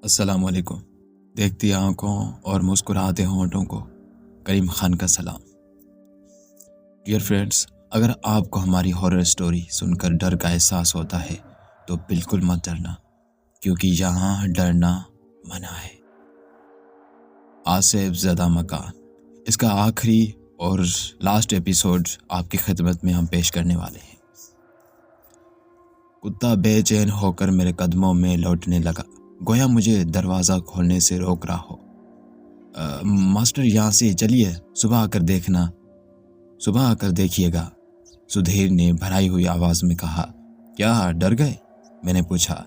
السلام علیکم۔ دیکھتی آنکھوں اور مسکراتے ہونٹوں کو کریم خان کا سلام۔ ڈیئر فرینڈس، اگر آپ کو ہماری ہارر سٹوری سن کر ڈر کا احساس ہوتا ہے تو بالکل مت ڈرنا، کیونکہ یہاں ڈرنا منع ہے۔ آصف زدہ مکان، اس کا آخری اور لاسٹ ایپیسوڈ آپ کی خدمت میں ہم پیش کرنے والے ہیں۔ کتا بے چین ہو کر میرے قدموں میں لوٹنے لگا، گویا مجھے دروازہ کھولنے سے روک رہا ہو۔ ماسٹر یہاں سے چلیے، صبح آ کر دیکھیے گا، سدھیر نے بھرائی ہوئی آواز میں کہا۔ کیا ڈر گئے؟ میں نے پوچھا۔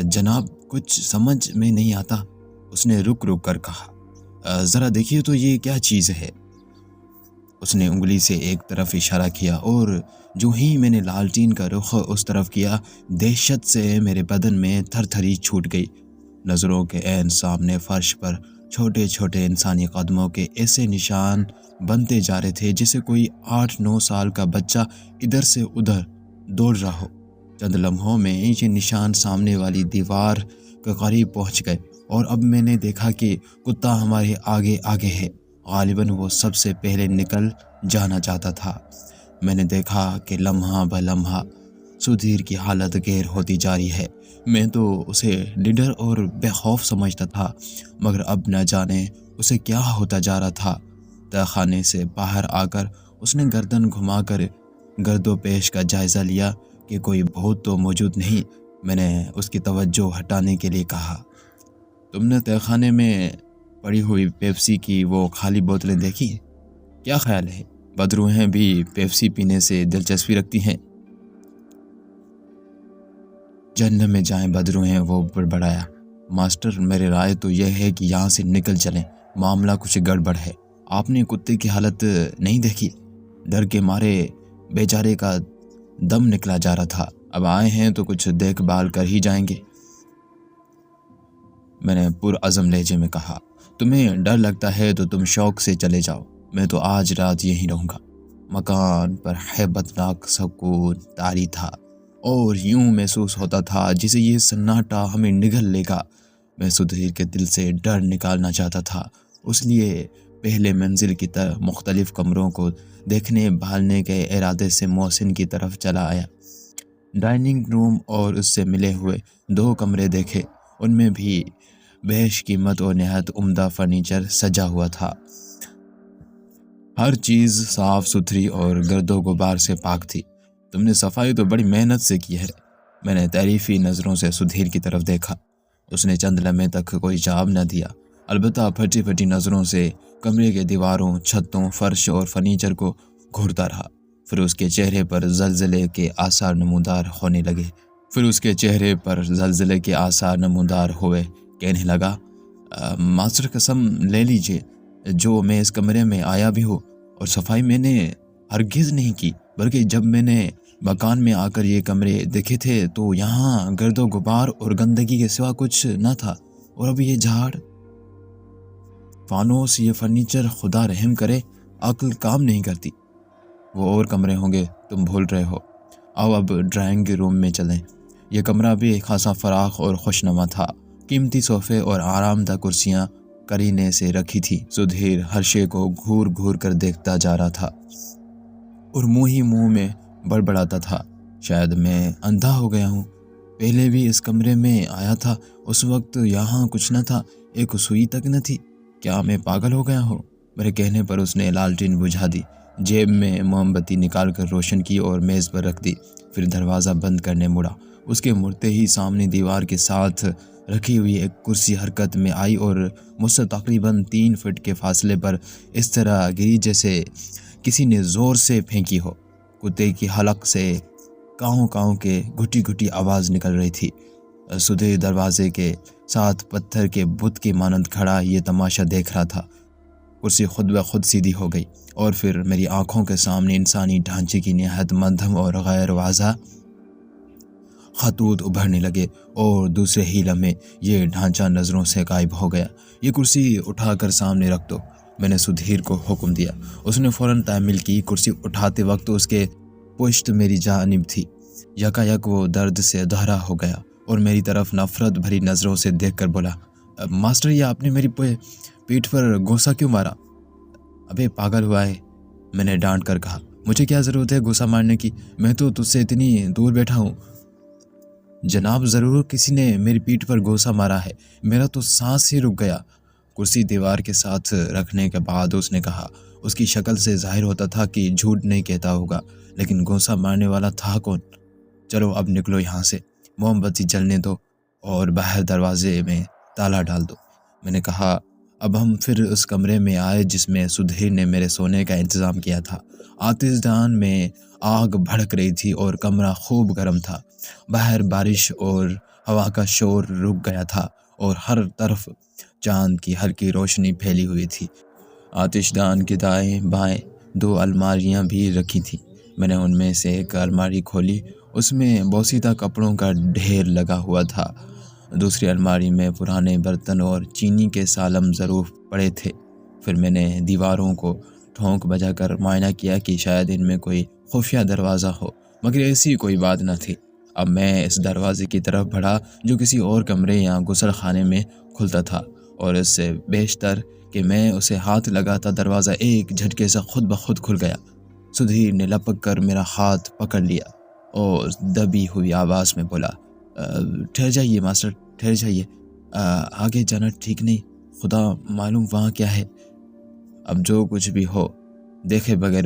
جناب کچھ سمجھ میں نہیں آتا، اس نے رک کر کہا۔ ذرا دیکھیے تو یہ کیا چیز ہے؟ اس نے انگلی سے ایک طرف اشارہ کیا اور جو ہی میں نے لالٹین کا رخ اس طرف کیا، دہشت سے میرے بدن میں تھر تھری چھوٹ گئی۔ نظروں کے عین سامنے فرش پر چھوٹے چھوٹے انسانی قدموں کے ایسے نشان بنتے جا رہے تھے جیسے کوئی 8-9 سال کا بچہ ادھر سے ادھر دوڑ رہا ہو۔ چند لمحوں میں یہ نشان سامنے والی دیوار کے قریب پہنچ گئے اور اب میں نے دیکھا کہ کتا ہمارے آگے آگے ہے۔ غالباً وہ سب سے پہلے نکل جانا چاہتا تھا۔ میں نے دیکھا کہ لمحہ بہ لمحہ سدھیر کی حالت گیر ہوتی جا رہی ہے۔ میں تو اسے نڈر اور بے خوف سمجھتا تھا، مگر اب نہ جانے اسے کیا ہوتا جا رہا تھا۔ تہ خانے سے باہر آ کر اس نے گردن گھما کر گرد و پیش کا جائزہ لیا کہ کوئی بھوت تو موجود نہیں۔ میں نے اس کی توجہ ہٹانے کے لیے کہا، تم نے تہ خانے میں پڑی ہوئی پیپسی کی وہ خالی بوتلیں دیکھی؟ کیا خیال ہے، بدروحیں بھی پیپسی پینے سے دلچسپی رکھتی ہیں؟ جہنم میں جائیں بدروحیں، وہ بڑبڑایا۔ ماسٹر میری رائے تو یہ ہے کہ یہاں سے نکل چلیں، معاملہ کچھ گڑبڑ ہے۔ آپ نے کتے کی حالت نہیں دیکھی؟ ڈر کے مارے بیچارے کا دم نکلا جا رہا تھا۔ اب آئے ہیں تو کچھ دیکھ بھال کر ہی جائیں گے، میں نے پرعزم لہجے میں کہا۔ تمہیں ڈر لگتا ہے تو تم شوق سے چلے جاؤ، میں تو آج رات یہیں رہوں گا۔ مکان پر ہیبت ناک سکون طاری تھا اور یوں محسوس ہوتا تھا جسے یہ سناٹا ہمیں نگل لے گا۔ میں سدھیر کے دل سے ڈر نکالنا چاہتا تھا، اس لیے پہلے منزل کی طرح مختلف کمروں کو دیکھنے بھالنے کے ارادے سے محسن کی طرف چلا آیا۔ ڈائننگ روم اور اس سے ملے ہوئے 2 کمرے دیکھے، ان میں بھی بیش قیمت اور نہایت عمدہ فرنیچر سجا ہوا تھا۔ ہر چیز صاف ستھری اور گرد و غبار سے پاک تھی۔ تم نے صفائی تو بڑی محنت سے کی ہے، میں نے تعریفی نظروں سے سدھیر کی طرف دیکھا۔ اس نے چند لمحے تک کوئی جواب نہ دیا، البتہ پھٹی پھٹی نظروں سے کمرے کے دیواروں، چھتوں، فرش اور فرنیچر کو گھورتا رہا۔ پھر اس کے چہرے پر زلزلے کے آثار نمودار ہوئے، کہنے لگا، ماسٹر قسم لے لیجئے، جو میں اس کمرے میں آیا بھی ہوں اور صفائی میں نے ہرگز نہیں کی، بلکہ جب میں نے مکان میں آ کر یہ کمرے دیکھے تھے تو یہاں گرد و غبار اور گندگی کے سوا کچھ نہ تھا، اور اب یہ جھاڑ، فانوس، یہ فرنیچر، خدا رحم کرے عقل کام نہیں کرتی۔ وہ اور کمرے ہوں گے، تم بھول رہے ہو۔ آؤ اب ڈرائنگ روم میں چلیں۔ یہ کمرہ بھی خاصا فراخ اور خوشنما تھا، قیمتی صوفے اور آرام دہ کرسیاں کرینے سے رکھی تھی۔ سدھیر ہر شے کو گھور گھور کر دیکھتا جا رہا تھا اور منہ ہی منہ میں بڑبڑاتا تھا، شاید میں اندھا ہو گیا ہوں، پہلے بھی اس کمرے میں آیا تھا، اس وقت یہاں کچھ نہ تھا، ایک سوئی تک نہ تھی، کیا میں پاگل ہو گیا ہوں؟ میرے کہنے پر اس نے لالٹین بجھا دی، جیب میں موم بتی نکال کر روشن کی اور میز پر رکھ دی، پھر دروازہ بند کرنے مڑا۔ اس کے مڑتے ہی سامنے دیوار کے ساتھ رکھی ہوئی ایک کرسی حرکت میں آئی اور مجھ سے تقریباً 3 فٹ کے فاصلے پر اس طرح گری جیسے کسی نے زور سے پھینکی ہو۔ کتے کی حلق سے کاؤں کاؤں کے گھٹی گھٹی آواز نکل رہی تھی۔ سدھیر دروازے کے ساتھ پتھر کے بت کی مانند کھڑا یہ تماشا دیکھ رہا تھا۔ کرسی خود بخود سیدھی ہو گئی اور پھر میری آنکھوں کے سامنے انسانی ڈھانچے کی نہایت مدھم اور غیر واضح خطوط ابھرنے لگے، اور دوسرے ہی لمحے یہ ڈھانچہ نظروں سے غائب ہو گیا۔ یہ کرسی اٹھا کر سامنے رکھ دو، میں نے سدھیر کو حکم دیا۔ اس نے فوراً تعمیل کی۔ کرسی اٹھاتے وقت اس کے پشت میری جانب تھی۔ یکا یک وہ درد سے دہرا ہو گیا اور میری طرف نفرت بھری نظروں سے دیکھ کر بولا، ماسٹر یہ آپ نے میری پیٹھ پر گوسا کیوں مارا؟ ابے پاگل ہوا ہے، میں نے ڈانٹ کر کہا، مجھے کیا ضرورت ہے گوسا مارنے کی، میں تو تجھ سے اتنی دور بیٹھا ہوں۔ جناب ضرور کسی نے میری پیٹھ پر گوسا مارا ہے، میرا تو سانس ہی رک گیا۔ کرسی دیوار کے ساتھ رکھنے کے بعد اس نے کہا، اس کی شکل سے ظاہر ہوتا تھا کہ جھوٹ نہیں کہتا ہوگا، لیکن گوسا مارنے والا تھا کون؟ چلو اب نکلو یہاں سے، موم بتی جلنے دو اور باہر دروازے میں تالا ڈال دو۔ میں نے کہا، اب ہم پھر اس کمرے میں آئے جس میں سدھیر نے میرے سونے کا انتظام کیا تھا۔ آتش دان میں آگ بھڑک رہی تھی اور کمرہ خوب گرم تھا۔ باہر بارش اور ہوا کا شور رک گیا تھا اور ہر طرف چاند کی ہلکی روشنی پھیلی ہوئی تھی۔ آتش دان کے دائیں بائیں 2 الماریاں بھی رکھی تھیں۔ میں نے ان میں سے ایک الماری کھولی، اس میں بوسیدہ کپڑوں کا ڈھیر لگا ہوا تھا۔ دوسری الماری میں پرانے برتن اور چینی کے سالم ضرور پڑے تھے۔ پھر میں نے دیواروں کو ٹھونک بجا کر معائنہ کیا کہ شاید ان میں کوئی خفیہ دروازہ ہو، مگر ایسی کوئی بات نہ تھی۔ اب میں اس دروازے کی طرف بڑھا جو کسی اور کمرے یا غسل خانے میں کھلتا تھا، اور اس سے بیشتر کہ میں اسے ہاتھ لگاتا دروازہ ایک جھٹکے سے خود بخود کھل گیا۔ سدھیر نے لپک کر میرا ہاتھ پکڑ لیا اور دبی ہوئی آواز میں بولا، ٹھہر جائیے ماسٹر، ٹھہر جائیے، آگے جانا ٹھیک نہیں، خدا معلوم وہاں کیا ہے۔ اب جو کچھ بھی ہو دیکھے بغیر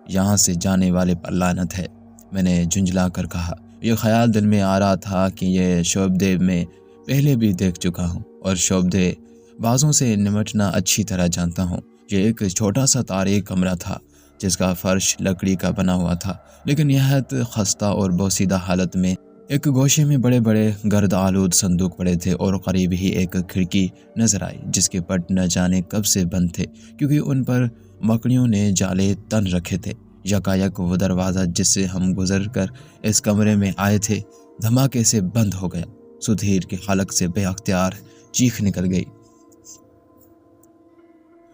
یہاں سے جانے والے پر لعنت ہے، میں نے جھنجھلا کر کہا۔ یہ خیال دل میں آ رہا تھا کہ یہ شعبدے میں پہلے بھی دیکھ چکا ہوں اور شعبدے بازوں سے نمٹنا اچھی طرح جانتا ہوں۔ یہ ایک چھوٹا سا تاریک کمرہ تھا جس کا فرش لکڑی کا بنا ہوا تھا، لیکن نہایت خستہ اور بوسیدہ حالت میں۔ ایک گوشے میں بڑے بڑے گرد آلود صندوق پڑے تھے اور قریب ہی ایک کھڑکی نظر آئی جس کے پٹ نہ جانے کب سے بند تھے کیونکہ ان پر مکڑیوں نے جالے تن رکھے تھے۔ یکایک وہ دروازہ جس سے ہم گزر کر اس کمرے میں آئے تھے دھماکے سے بند ہو گیا۔ سدھیر کے حلق سے بے اختیار چیخ نکل گئی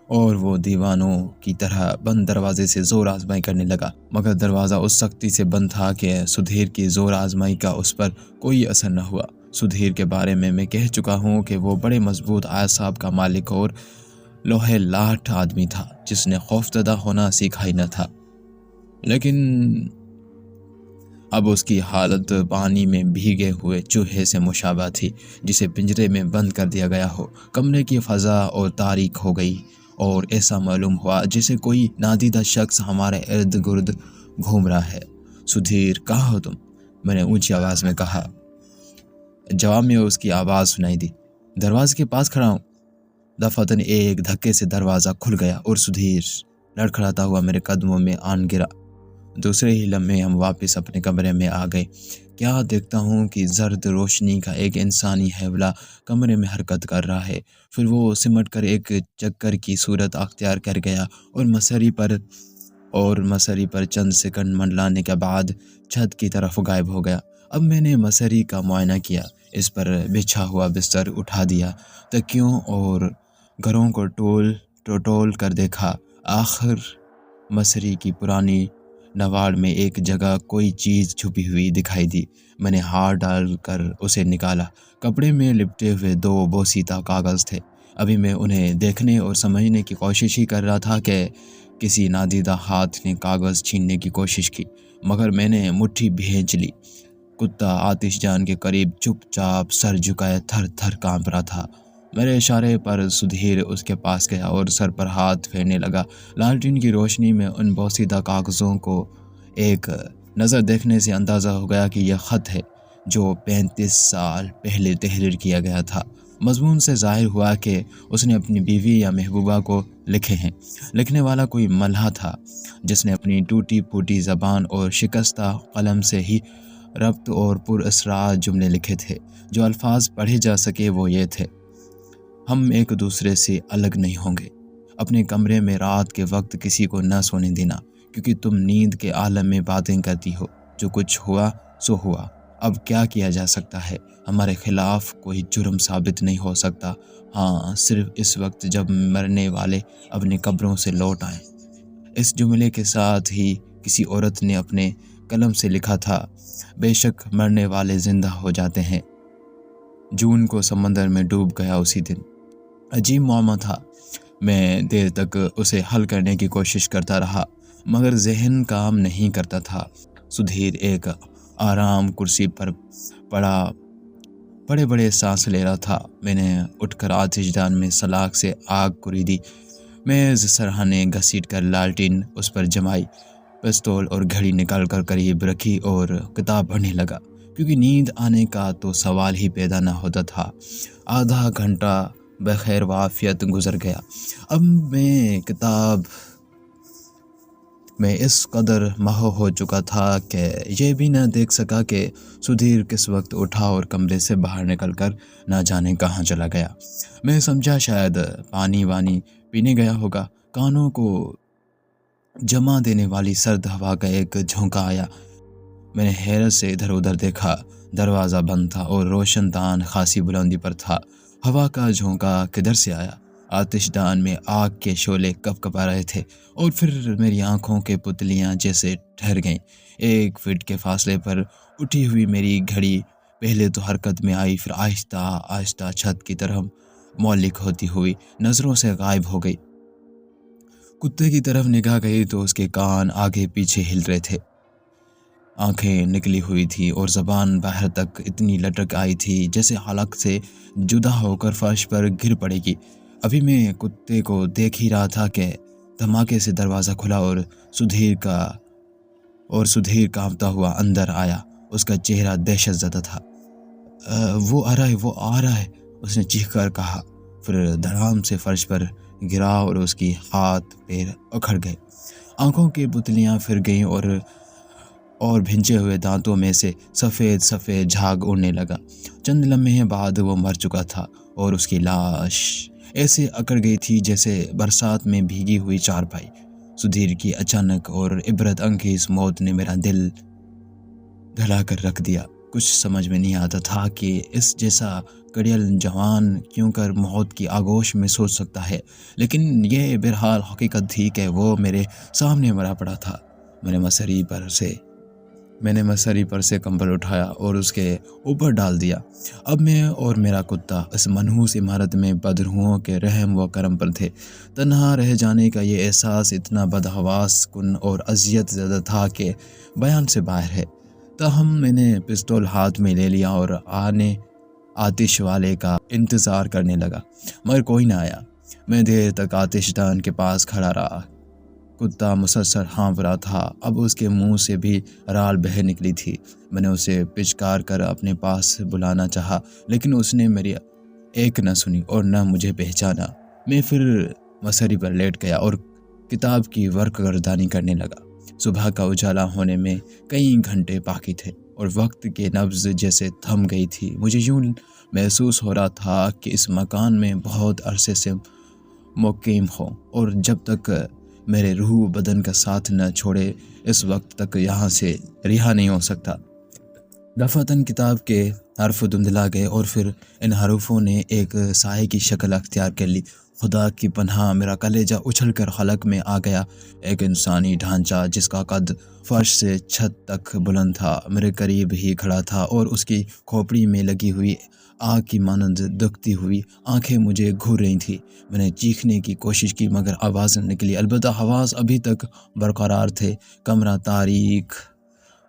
اور وہ دیوانوں کی طرح بند دروازے سے زور آزمائی کرنے لگا، مگر دروازہ اس سختی سے بند تھا کہ سدھیر کی زور آزمائی کا اس پر کوئی اثر نہ ہوا۔ سدھیر کے بارے میں کہہ چکا ہوں کہ وہ بڑے مضبوط اعصاب کا مالک اور لوہے لاٹھ آدمی تھا جس نے خوفزدہ ہونا سیکھا ہی نہ تھا، لیکن اب اس کی حالت پانی میں بھیگے ہوئے چوہے سے مشابہ تھی جسے پنجرے میں بند کر دیا گیا ہو۔ کمرے کی فضا اور تاریک ہو گئی اور ایسا معلوم ہوا جیسے کوئی نادیدہ شخص ہمارے ارد گرد گھوم رہا ہے۔ سدھیر کہاں ہو تم؟ میں نے اونچی آواز میں کہا۔ جواب میں اس کی آواز سنائی دی، دروازے کے پاس کھڑا ہوں۔ دفعتاً ایک دھکے سے دروازہ کھل گیا اور سدھیر لڑکھڑاتا ہوا میرے قدموں میں آن گرا۔ دوسرے ہی لمحے ہم واپس اپنے کمرے میں آ گئے۔ کیا دیکھتا ہوں کہ زرد روشنی کا ایک انسانی حیولہ کمرے میں حرکت کر رہا ہے، پھر وہ سمٹ کر ایک چکر کی صورت اختیار کر گیا اور مسری پر چند سیکنڈ منڈلانے کے بعد چھت کی طرف غائب ہو گیا۔ اب میں نے مسری کا معائنہ کیا، اس پر بچھا ہوا بستر اٹھا دیا، تکیوں اور گھروں کو ٹول کر دیکھا۔ آخر مسری کی پرانی نواڑ میں ایک جگہ کوئی چیز چھپی ہوئی دکھائی دی۔ میں نے ہاتھ ڈال کر اسے نکالا۔ کپڑے میں لپٹے ہوئے 2 بوسیدہ کاغذ تھے۔ ابھی میں انہیں دیکھنے اور سمجھنے کی کوشش ہی کر رہا تھا کہ کسی نادیدہ ہاتھ نے کاغذ چھیننے کی کوشش کی، مگر میں نے مٹھی بھینچ لی۔ کتا آتش جان کے قریب چپ چاپ سر جھکائے تھر تھر کانپ رہا تھا۔ میرے اشارے پر سدھیر اس کے پاس گیا اور سر پر ہاتھ پھیرنے لگا۔ لالٹین کی روشنی میں ان بوسیدہ کاغذوں کو ایک نظر دیکھنے سے اندازہ ہو گیا کہ یہ خط ہے جو 35 سال پہلے تحریر کیا گیا تھا۔ مضمون سے ظاہر ہوا کہ اس نے اپنی بیوی یا محبوبہ کو لکھے ہیں۔ لکھنے والا کوئی ملحہ تھا جس نے اپنی ٹوٹی پھوٹی زبان اور شکستہ قلم سے ہی ربط اور پر اسرار جملے لکھے تھے۔ جو الفاظ پڑھے جا سکے وہ یہ تھے، ہم ایک دوسرے سے الگ نہیں ہوں گے۔ اپنے کمرے میں رات کے وقت کسی کو نہ سونے دینا کیونکہ تم نیند کے عالم میں باتیں کرتی ہو۔ جو کچھ ہوا سو ہوا، اب کیا کیا جا سکتا ہے؟ ہمارے خلاف کوئی جرم ثابت نہیں ہو سکتا، ہاں صرف اس وقت جب مرنے والے اپنی قبروں سے لوٹ آئیں۔ اس جملے کے ساتھ ہی کسی عورت نے اپنے قلم سے لکھا تھا، بے شک مرنے والے زندہ ہو جاتے ہیں جون کو سمندر میں ڈوب گیا اسی دن۔ عجیب معمہ تھا۔ میں دیر تک اسے حل کرنے کی کوشش کرتا رہا مگر ذہن کام نہیں کرتا تھا۔ سدھیر ایک آرام کرسی پر پڑا بڑے بڑے سانس لے رہا تھا۔ میں نے اٹھ کر آتش دان میں سلاخ سے آگ کوری دی۔ میز سرہانے گھسیٹ کر لالٹین اس پر جمائی، پستول اور گھڑی نکال کر قریب رکھی اور کتاب پڑھنے لگا، کیونکہ نیند آنے کا تو سوال ہی پیدا نہ ہوتا تھا۔ آدھا گھنٹہ بخیر وافیت گزر گیا۔ اب میں کتاب میں اس قدر مہو ہو چکا تھا کہ یہ بھی نہ دیکھ سکا کہ سدھیر کس وقت اٹھا اور کمرے سے باہر نکل کر نہ جانے کہاں چلا گیا۔ میں سمجھا شاید پانی وانی پینے گیا ہوگا۔ کانوں کو جما دینے والی سرد ہوا کا ایک جھونکا آیا۔ میں نے حیرت سے ادھر ادھر دیکھا۔ دروازہ بند تھا اور روشن دان خاصی بلندی پر تھا۔ ہوا کا جھونکا کدھر سے آیا؟ آتش دان میں آگ کے شعلے کپ کپا رہے تھے اور پھر میری آنکھوں کے پتلیاں جیسے ٹھہر گئیں۔ 1 فٹ کے فاصلے پر اٹھی ہوئی میری گھڑی پہلے تو حرکت میں آئی، پھر آہستہ آہستہ چھت کی طرف مولک ہوتی ہوئی نظروں سے غائب ہو گئی۔ کتے کی طرف نگاہ گئی تو اس کے کان آگے پیچھے ہل رہے تھے، آنکھیں نکلی ہوئی تھی اور زبان باہر تک اتنی لٹک آئی تھی جیسے حلق سے جدا ہو کر فرش پر گر پڑے گی۔ ابھی میں کتے کو دیکھ ہی رہا تھا کہ دھماکے سے دروازہ کھلا اور سدھیر کانپتا ہوا اندر آیا۔ اس کا چہرہ دہشت زدہ تھا۔ وہ آ رہا ہے، اس نے چیخ کر کہا، پھر دھڑام سے فرش پر گرا اور اس کی ہاتھ پیر اکھڑ گئے۔ آنکھوں کی پتلیاں پھر گئیں اور بھنچے ہوئے دانتوں میں سے سفید سفید جھاگ اڑنے لگا۔ چند لمحے بعد وہ مر چکا تھا اور اس کی لاش ایسے اکڑ گئی تھی جیسے برسات میں بھیگی ہوئی چارپائی۔ سدھیر کی اچانک اور عبرت انگیز موت نے میرا دل دھڑا کر رکھ دیا۔ کچھ سمجھ میں نہیں آتا تھا کہ اس جیسا کڑیل جوان کیوں کر موت کی آگوش میں سوچ سکتا ہے، لیکن یہ بہرحال حقیقت تھی کہ وہ میرے سامنے مرا پڑا تھا۔ میں نے مسری پر سے کمبل اٹھایا اور اس کے اوپر ڈال دیا۔ اب میں اور میرا کتا اس منحوس عمارت میں بدروحوں کے رحم و کرم پر تھے۔ تنہا رہ جانے کا یہ احساس اتنا بدحواس کن اور اذیت زدہ تھا کہ بیان سے باہر ہے۔ تاہم میں نے پستول ہاتھ میں لے لیا اور آتش والے کا انتظار کرنے لگا، مگر کوئی نہ آیا۔ میں دیر تک آتش دان کے پاس کھڑا رہا۔ کتا مسلسل ہانپ رہا تھا۔ اب اس کے منہ سے بھی رال بہہ نکلی تھی۔ میں نے اسے پچکار کر اپنے پاس بلانا چاہا، لیکن اس نے میری ایک نہ سنی اور نہ مجھے پہچانا۔ میں پھر مسری پر لیٹ گیا اور کتاب کی ورق گردانی کرنے لگا۔ صبح کا اجالا ہونے میں کئی گھنٹے باقی تھے اور وقت کی نبض جیسے تھم گئی تھی۔ مجھے یوں محسوس ہو رہا تھا کہ اس مکان میں بہت عرصے سے مقیم ہوں اور جب تک میرے روح بدن کا ساتھ نہ چھوڑے اس وقت تک یہاں سے رہا نہیں ہو سکتا۔ دفعتاً کتاب کے حرف دھندلا گئے اور پھر ان حروفوں نے ایک سائے کی شکل اختیار کر لی۔ خدا کی پناہ، میرا کلیجہ اچھل کر حلق میں آ گیا۔ ایک انسانی ڈھانچہ جس کا قد فرش سے چھت تک بلند تھا میرے قریب ہی کھڑا تھا اور اس کی کھوپڑی میں لگی ہوئی آگ کی مانند دکھتی ہوئی آنکھیں مجھے گھور رہی تھیں۔ میں نے چیخنے کی کوشش کی مگر آواز نہ نکلی، البتہ حواس ابھی تک برقرار تھے۔ کمرہ تاریک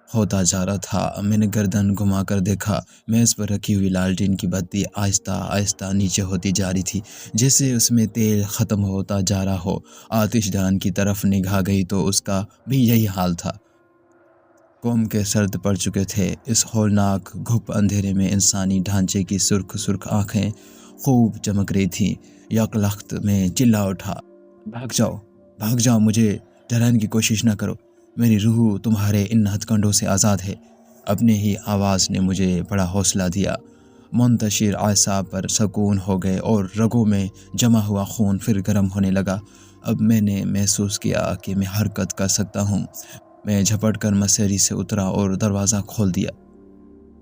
ہوتا جا رہا تھا۔ میں نے گردن گھما کر دیکھا، میز پر رکھی ہوئی لالٹین کی بتی آہستہ آہستہ نیچے ہوتی جا رہی تھی جیسے اس میں تیل ختم ہوتا جا رہا ہو۔ آتش دان کی طرف نگاہ گئی تو اس کا بھی یہی حال تھا۔ قوم کے سرد پڑ چکے تھے۔ اس ہولناک گھپ اندھیرے میں انسانی ڈھانچے کی سرخ سرخ آنکھیں خوب چمک رہی تھیں۔ یک لخت میں چلا اٹھا، بھاگ جاؤ، مجھے ڈرانے کی کوشش نہ کرو، میری روح تمہارے ان ہتھ کنڈوں سے آزاد ہے۔ اپنے ہی آواز نے مجھے بڑا حوصلہ دیا۔ منتشر اعصاب پر سکون ہو گئے اور رگوں میں جمع ہوا خون پھر گرم ہونے لگا۔ اب میں نے محسوس کیا کہ میں حرکت کر سکتا ہوں۔ میں جھپٹ کر مسری سے اترا اور دروازہ کھول دیا۔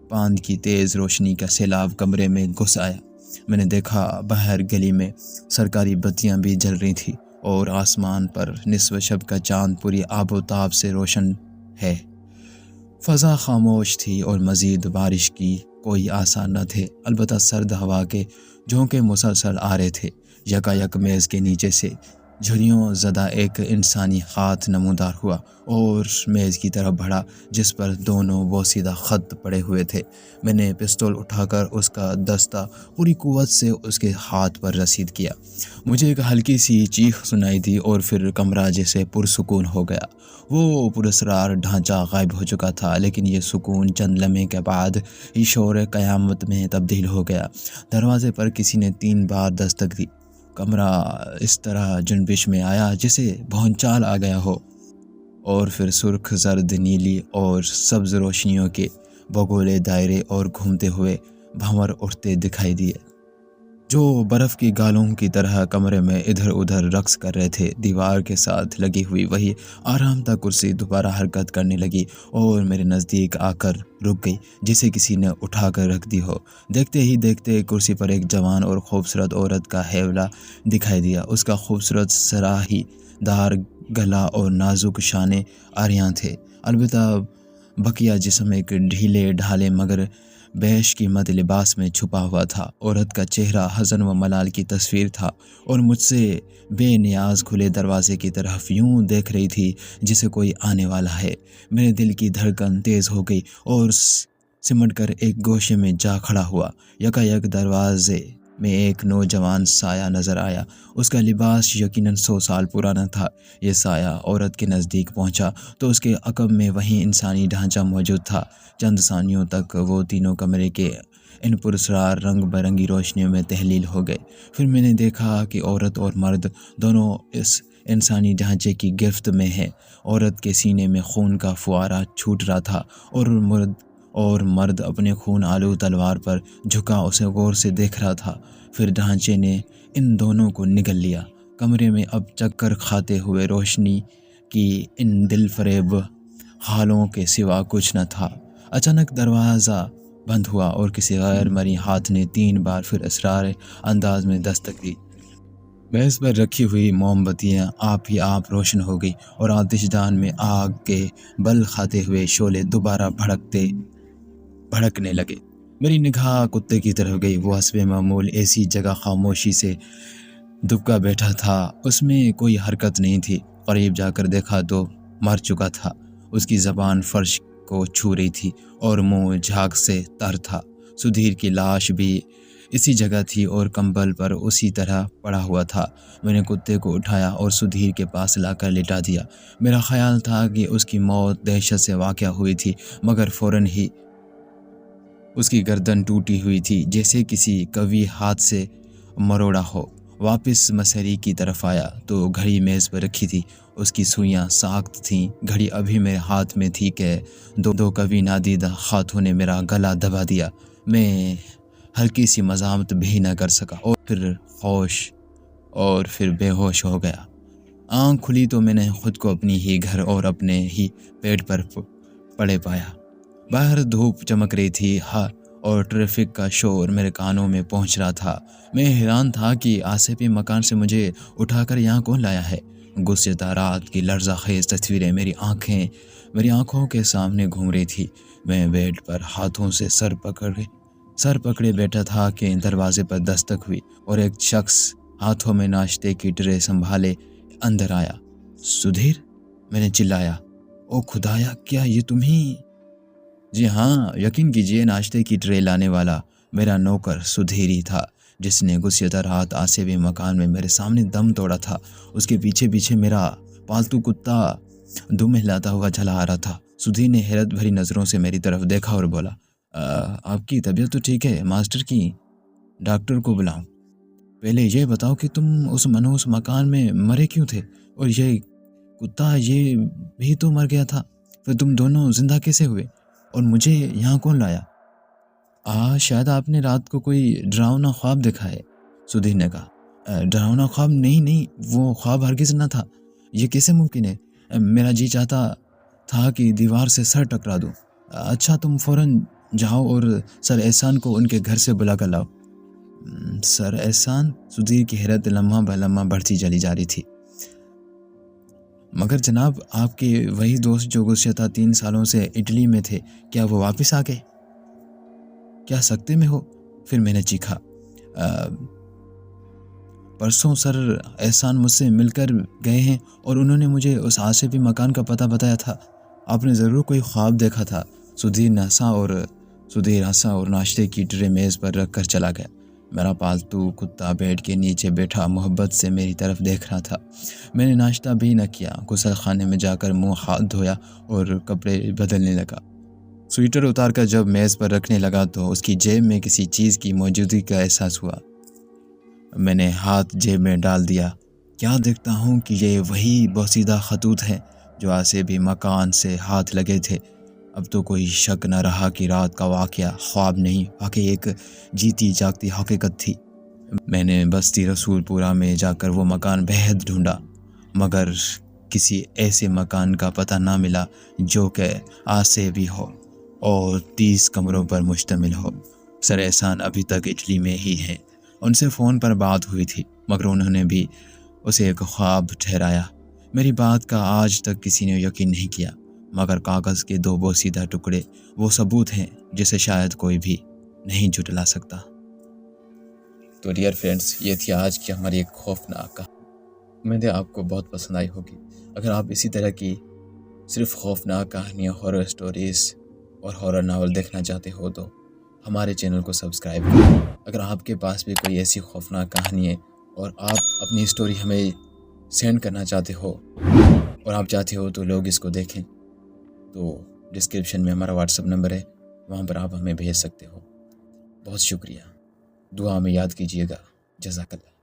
چاند کی تیز روشنی کا سیلاب کمرے میں گھس آیا۔ میں نے دیکھا باہر گلی میں سرکاری بتیاں بھی جل رہی تھیں اور آسمان پر نصف شب کا چاند پوری آب و تاب سے روشن ہے۔ فضا خاموش تھی اور مزید بارش کی کوئی آسان نہ تھے، البتہ سرد ہوا کے جھونکے مسلسل آ رہے تھے۔ یکایک میز کے نیچے سے جھریوں زدہ ایک انسانی ہاتھ نمودار ہوا اور میز کی طرف بڑھا جس پر دونوں بوسیدہ خط پڑے ہوئے تھے۔ میں نے پستول اٹھا کر اس کا دستہ پوری قوت سے اس کے ہاتھ پر رسید کیا۔ مجھے ایک ہلکی سی چیخ سنائی دی اور پھر کمرہ جیسے پرسکون ہو گیا۔ وہ پراسرار ڈھانچہ غائب ہو چکا تھا، لیکن یہ سکون چند لمحے کے بعد ہی شور قیامت میں تبدیل ہو گیا۔ دروازے پر کسی نے 3 بار دستک دی۔ کمرہ اس طرح جنبش میں آیا جسے بھونچال آ گیا ہو، اور پھر سرخ، زرد، نیلی اور سبز روشنیوں کے بگولے دائرے اور گھومتے ہوئے بھنور اٹھتے دکھائی دیے، جو برف کی گالوں کی طرح کمرے میں ادھر ادھر رقص کر رہے تھے۔ دیوار کے ساتھ لگی ہوئی وہی آرام دہ کرسی دوبارہ حرکت کرنے لگی اور میرے نزدیک آ کر رک گئی جسے کسی نے اٹھا کر رکھ دی ہو۔ دیکھتے ہی دیکھتے کرسی پر ایک جوان اور خوبصورت عورت کا حیولہ دکھائی دیا۔ اس کا خوبصورت سراہی دار گلا اور نازک شانے عریاں تھے، البتہ بقیہ جسم ایک ڈھیلے ڈھالے مگر بیش قیمت لباس میں چھپا ہوا تھا۔ عورت کا چہرہ حزن و ملال کی تصویر تھا اور مجھ سے بے نیاز کھلے دروازے کی طرف یوں دیکھ رہی تھی جسے کوئی آنے والا ہے۔ میرے دل کی دھڑکن تیز ہو گئی اور سمٹ کر ایک گوشے میں جا کھڑا ہوا۔ یکایک دروازے میں ایک نوجوان سایہ نظر آیا۔ اس کا لباس یقیناً 100 سال پرانا تھا۔ یہ سایہ عورت کے نزدیک پہنچا تو اس کے عقب میں وہی انسانی ڈھانچہ موجود تھا۔ چند ثانیوں تک وہ تینوں کمرے کے ان پراسرار رنگ برنگی روشنیوں میں تحلیل ہو گئے۔ پھر میں نے دیکھا کہ عورت اور مرد دونوں اس انسانی ڈھانچے کی گرفت میں ہیں۔ عورت کے سینے میں خون کا فوارہ چھوٹ رہا تھا اور مرد اپنے خون آلود تلوار پر جھکا اسے غور سے دیکھ رہا تھا۔ پھر ڈھانچے نے ان دونوں کو نگل لیا۔ کمرے میں اب چکر کھاتے ہوئے روشنی کی ان دل فریب خالوں کے سوا کچھ نہ تھا۔ اچانک دروازہ بند ہوا اور کسی غیر مرئی ہاتھ نے 3 بار پھر اسرار انداز میں دستک دی۔ میز پر رکھی ہوئی موم بتیاں آپ ہی آپ روشن ہو گئی اور آتش دان میں آگ کے بل کھاتے ہوئے شعلے دوبارہ بھڑکنے لگے۔ میری نگاہ کتے کی طرف گئی۔ وہ حسب معمول ایسی جگہ خاموشی سے دبکا بیٹھا تھا، اس میں کوئی حرکت نہیں تھی۔ قریب جا کر دیکھا تو مر چکا تھا۔ اس کی زبان فرش کو چھو رہی تھی اور منہ جھاگ سے تر تھا۔ سدھیر کی لاش بھی اسی جگہ تھی اور کمبل پر اسی طرح پڑا ہوا تھا۔ میں نے کتے کو اٹھایا اور سدھیر کے پاس لا کر لٹا دیا۔ میرا خیال تھا کہ اس کی موت دہشت سے واقع ہوئی تھی، مگر فوراً ہی اس کی گردن ٹوٹی ہوئی تھی جیسے کسی قوی ہاتھ سے مروڑا ہو۔ واپس مسری کی طرف آیا تو گھڑی میز پر رکھی تھی۔ اس کی سوئیاں ساخت تھیں۔ گھڑی ابھی میرے ہاتھ میں تھی کہ دو قوی نادیدہ ہاتھوں نے میرا گلا دبا دیا۔ میں ہلکی سی مزاحمت بھی نہ کر سکا اور پھر بے ہوش ہو گیا۔ آنکھ کھلی تو میں نے خود کو اپنی ہی گھر اور اپنے ہی پیٹ پر پڑے پایا۔ باہر دھوپ چمک رہی تھی اور ٹریفک کا شور میرے کانوں میں پہنچ رہا تھا۔ میں حیران تھا کہ آسپی مکان سے مجھے اٹھا کر یہاں کون لایا ہے۔ گزشتہ رات کی لرزہ خیز تصویریں میری آنکھوں کے سامنے گھوم رہی تھی۔ میں بیڈ پر ہاتھوں سے سر پکڑے بیٹھا تھا کہ دروازے پر دستک ہوئی اور ایک شخص ہاتھوں میں ناشتے کی ٹرے سنبھالے اندر آیا۔ سدھیر، میں نے چلایا۔ او خدایا، کیا یہ تم ہی؟ جی ہاں، یقین کیجیے، ناشتے کی ٹرے لانے والا میرا نوکر سدھیر ہی تھا جس نے گزشتہ رات آسیوی مکان میں میرے سامنے دم توڑا تھا۔ اس کے پیچھے میرا پالتو کتا دم ہلاتا ہوا چلا آ رہا تھا۔ سدھیر نے حیرت بھری نظروں سے میری طرف دیکھا اور بولا، آپ کی طبیعت تو ٹھیک ہے ماسٹر کی؟ ڈاکٹر کو بلاؤں؟ پہلے یہ بتاؤ کہ تم اس منحوس مکان میں مرے کیوں تھے، اور یہ کتا یہ بھی تو مر گیا تھا، پھر تم دونوں زندہ کیسے ہوئے، اور مجھے یہاں کون لایا؟ شاید آپ نے رات کو کوئی ڈراؤنا خواب دیکھا ہے، سدھیر نے کہا۔ ڈراؤنا خواب؟ نہیں، وہ خواب ہرگز نہ تھا۔ یہ کیسے ممکن ہے؟ میرا جی چاہتا تھا کہ دیوار سے سر ٹکرا دوں۔ اچھا، تم فوراً جاؤ اور سر احسان کو ان کے گھر سے بلا کر لاؤ۔ سر احسان؟ سدھیر کی حیرت لمحہ بہ لمحہ بڑھتی چلی جا رہی تھی۔ مگر جناب، آپ کے وہی دوست جو گزشتہ 3 سالوں سے اٹلی میں تھے، کیا وہ واپس آ گئے؟ کیا سکتے میں ہو؟ پھر میں نے چیخا، پرسوں سر احسان مجھ سے مل کر گئے ہیں اور انہوں نے مجھے اس آصفی مکان کا پتہ بتایا تھا۔ آپ نے ضرور کوئی خواب دیکھا تھا۔ سدھیر ہنسا اور ناشتے کی ٹرے میز پر رکھ کر چلا گیا۔ میرا پالتو کتا بیڈ کے نیچے بیٹھا محبت سے میری طرف دیکھ رہا تھا۔ میں نے ناشتہ بھی نہ کیا، غسل خانے میں جا کر منہ ہاتھ دھویا اور کپڑے بدلنے لگا۔ سویٹر اتار کر جب میز پر رکھنے لگا تو اس کی جیب میں کسی چیز کی موجودگی کا احساس ہوا۔ میں نے ہاتھ جیب میں ڈال دیا۔ کیا دیکھتا ہوں کہ یہ وہی بوسیدہ خطوط ہیں جو آصفی مکان سے ہاتھ لگے تھے۔ اب تو کوئی شک نہ رہا کہ رات کا واقعہ خواب نہیں، واقعی ایک جیتی جاگتی حقیقت تھی۔ میں نے بستی رسول پورہ میں جا کر وہ مکان بہت ڈھونڈا، مگر کسی ایسے مکان کا پتہ نہ ملا جو کہ آصفی ہو اور 30 کمروں پر مشتمل ہو۔ سر احسان ابھی تک اٹلی میں ہی ہیں۔ ان سے فون پر بات ہوئی تھی، مگر انہوں نے بھی اسے ایک خواب ٹھہرایا۔ میری بات کا آج تک کسی نے یقین نہیں کیا، مگر کاغذ کے 2 بوسیدہ ٹکڑے وہ ثبوت ہیں جسے شاید کوئی بھی نہیں جھٹلا سکتا۔ تو ڈیئر فرینڈس، یہ تھی آج کی ہماری ایک خوفناک کہانی۔ امید ہے آپ کو بہت پسند آئی ہوگی۔ اگر آپ اسی طرح کی صرف خوفناک کہانیاں، ہارر سٹوریز اور ہارر ناول دیکھنا چاہتے ہو تو ہمارے چینل کو سبسکرائب کریں۔ اگر آپ کے پاس بھی کوئی ایسی خوفناک کہانی ہے اور آپ اپنی اسٹوری ہمیں سینڈ کرنا چاہتے ہو اور آپ چاہتے ہو تو لوگ اس کو دیکھیں، تو ڈسکرپشن میں ہمارا واٹس ایپ نمبر ہے، وہاں پر آپ ہمیں بھیج سکتے ہو۔ بہت شکریہ، دعا میں یاد کیجیے گا۔ جزاک اللہ۔